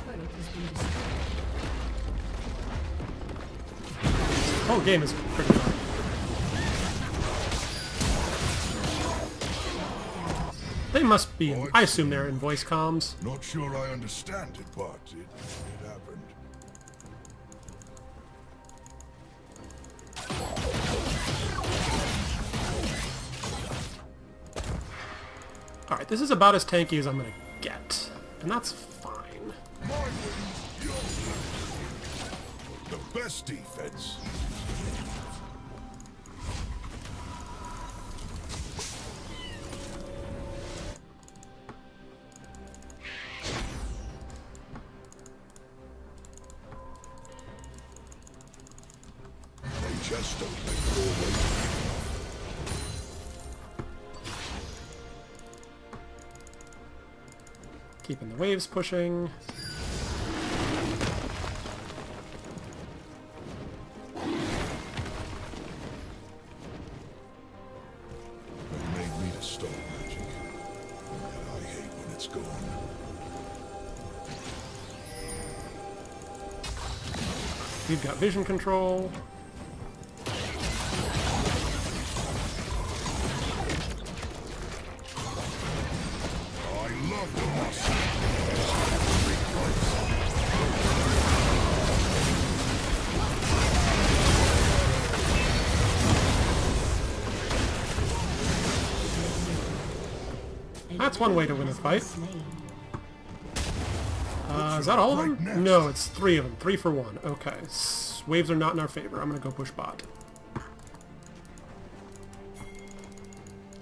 Turret has been destroyed. The whole game is pretty hard. They must be in, I assume they're in voice comms. Not sure I understand it, but it happened. Alright, this is about as tanky as I'm gonna get. And that's fine. My wings, your wings. The best defense. They just don't make it always. Keeping the waves pushing. They made me to stop magic. And I hate when it's gone. We've got vision control. I love the muscle. That's one way to win a fight. Slain. Is that all of them? No, it's 3 of them. 3 for 1. Okay. Waves are not in our favor. I'm gonna go push bot.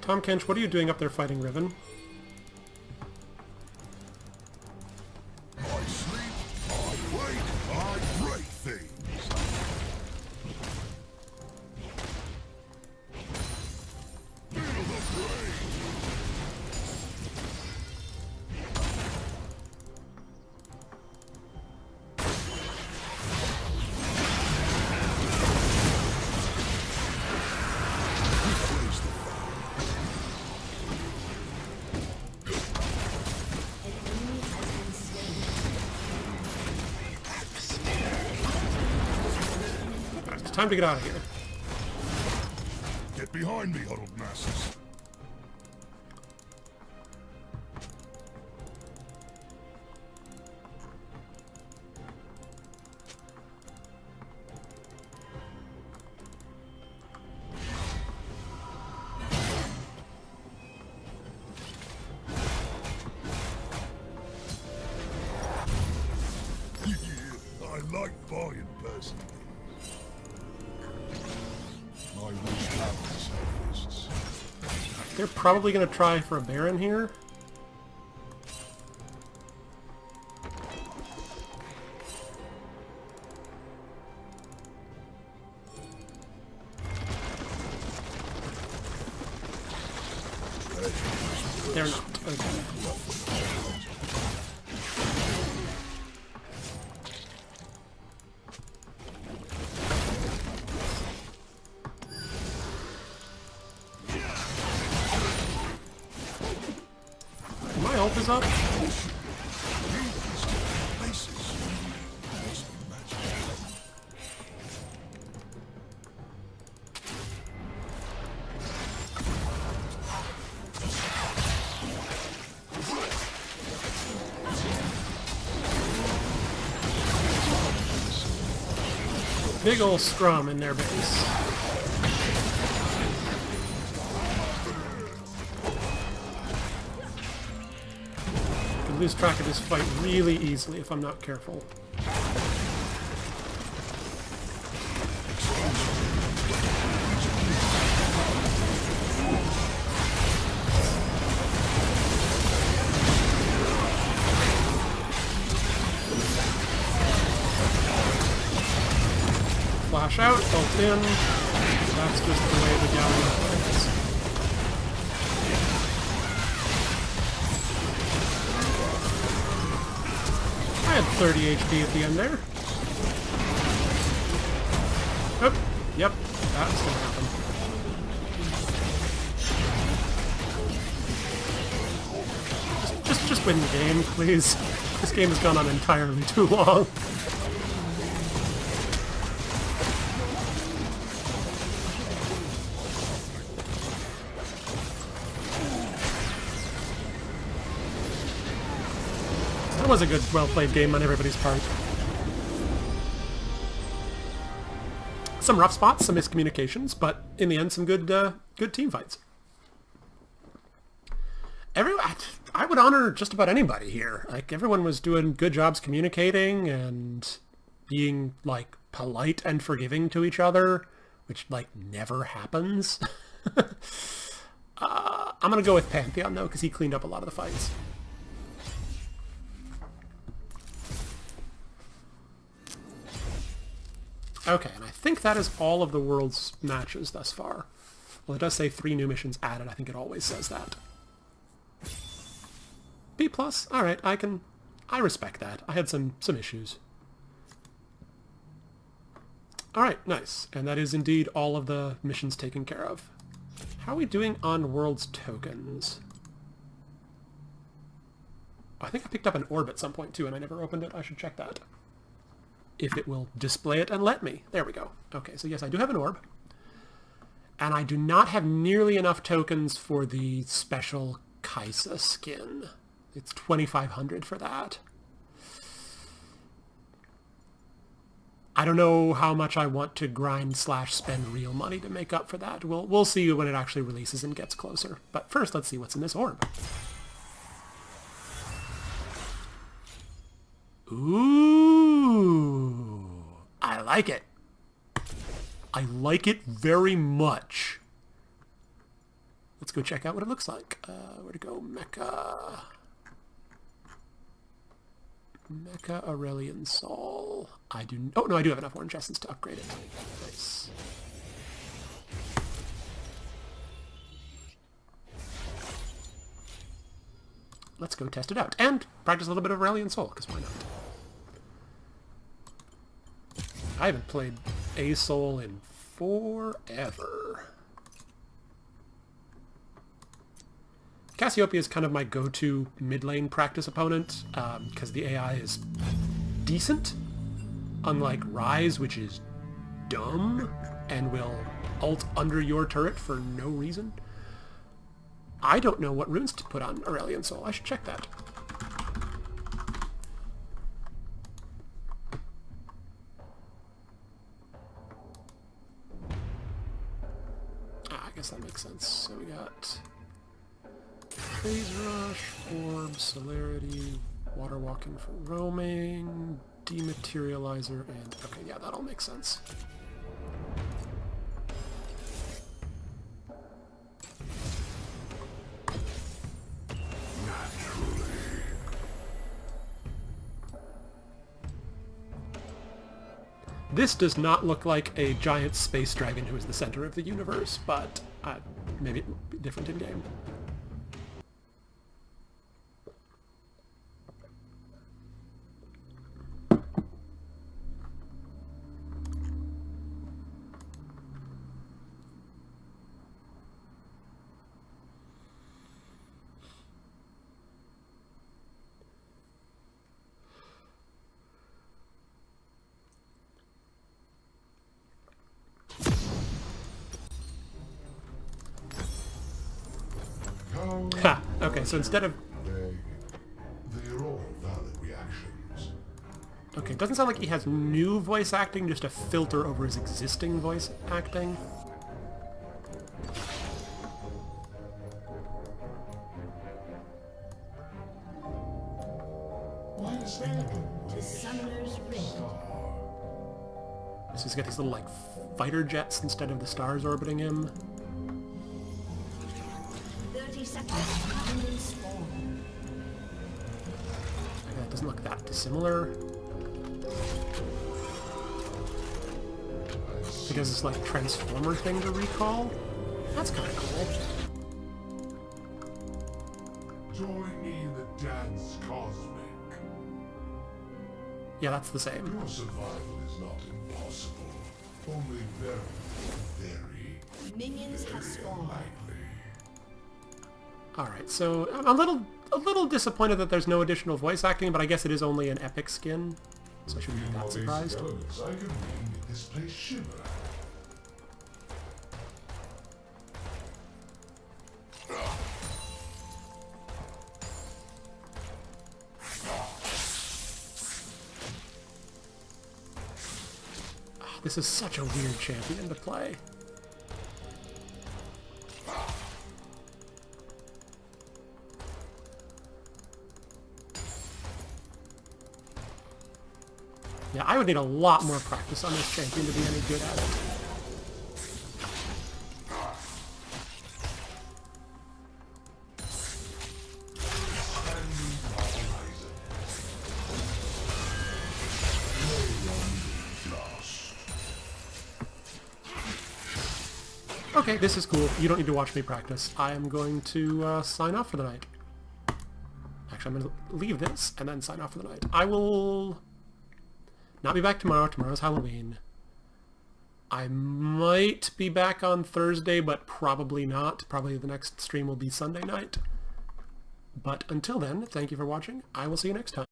Tom Kench, what are you doing up there fighting Riven? I sleep, I wake, I break things. Feel the brain. Plays the An enemy has been slain. Alright, it's time to get out of here. Get behind me, huddled masses. Yeah, I like buying personally. My wish happens harvests. They're probably gonna try for a Baron here. They're not. Okay. My ult is up. Big ol' scrum in their base. Could lose track of this fight really easily if I'm not careful. Flash out, ult in. That's just the way the Galleon plays. 30 HP at the end there. Oh, yep, that was gonna happen. Just win the game, please. This game has gone on entirely too long. That was a good, well-played game on everybody's part. Some rough spots, some miscommunications, but in the end, some good team fights. I would honor just about anybody here. Like, everyone was doing good jobs communicating and being, like, polite and forgiving to each other, which, like, never happens. I'm gonna go with Pantheon, though, because he cleaned up a lot of the fights. Okay, and I think that is all of the world's matches thus far. Well, it does say 3 new missions added. I think it always says that. B+. Alright, I respect that. I had some issues. Alright, nice. And that is indeed all of the missions taken care of. How are we doing on world's tokens? I think I picked up an orb at some point too, and I never opened it. I should check that. If it will display it and let me. There we go. Okay, so yes, I do have an orb. And I do not have nearly enough tokens for the special Kaisa skin. It's 2,500 for that. I don't know how much I want to grind/spend real money to make up for that. We'll see when it actually releases and gets closer. But first, let's see what's in this orb. Ooh, I like it. I like it very much. Let's go check out what it looks like. Where to go? Mecha Aurelian Sol. Oh no, I do have enough orange essence to upgrade it. Nice. Let's go test it out. And practice a little bit of Aurelian Sol, because why not? I haven't played A-Sol in forever. Cassiopeia is kind of my go-to mid-lane practice opponent, because the AI is decent, unlike Ryze, which is dumb and will ult under your turret for no reason. I don't know what runes to put on Aurelian Sol. I should check that. I guess that makes sense. So we got Phase Rush, Orb, Celerity, Water Walking for roaming, Dematerializer, and... okay, yeah, that all makes sense. This does not look like a giant space dragon who is the center of the universe, but maybe it will be different in-game. Ha! Okay, so instead of... They're all valid reactions. okay, it doesn't sound like he has new voice acting, just a filter over his existing voice acting. Welcome to Summoner's Rift. So he's got these little, like, fighter jets instead of the stars orbiting him. 30 seconds to abandon spawn. Okay, that doesn't look that dissimilar. He does this, like, transformer thing to recall. That's kind of cool. Join me in the dance cosmic. Yeah, that's the same. Your survival is not impossible. Only very Minions have spawned. likely. Alright, so I'm a little disappointed that there's no additional voice acting, but I guess it is only an epic skin, so I shouldn't be that All these surprised. elements I can make this place shimmer. This is such a weird champion to play. Yeah, I would need a lot more practice on this champion to be any good at it. Okay, this is cool. You don't need to watch me practice. I am going to sign off for the night. Actually, I'm going to leave this and then sign off for the night. I will not be back tomorrow. Tomorrow's Halloween. I might be back on Thursday, but probably not. Probably the next stream will be Sunday night. But until then, thank you for watching. I will see you next time.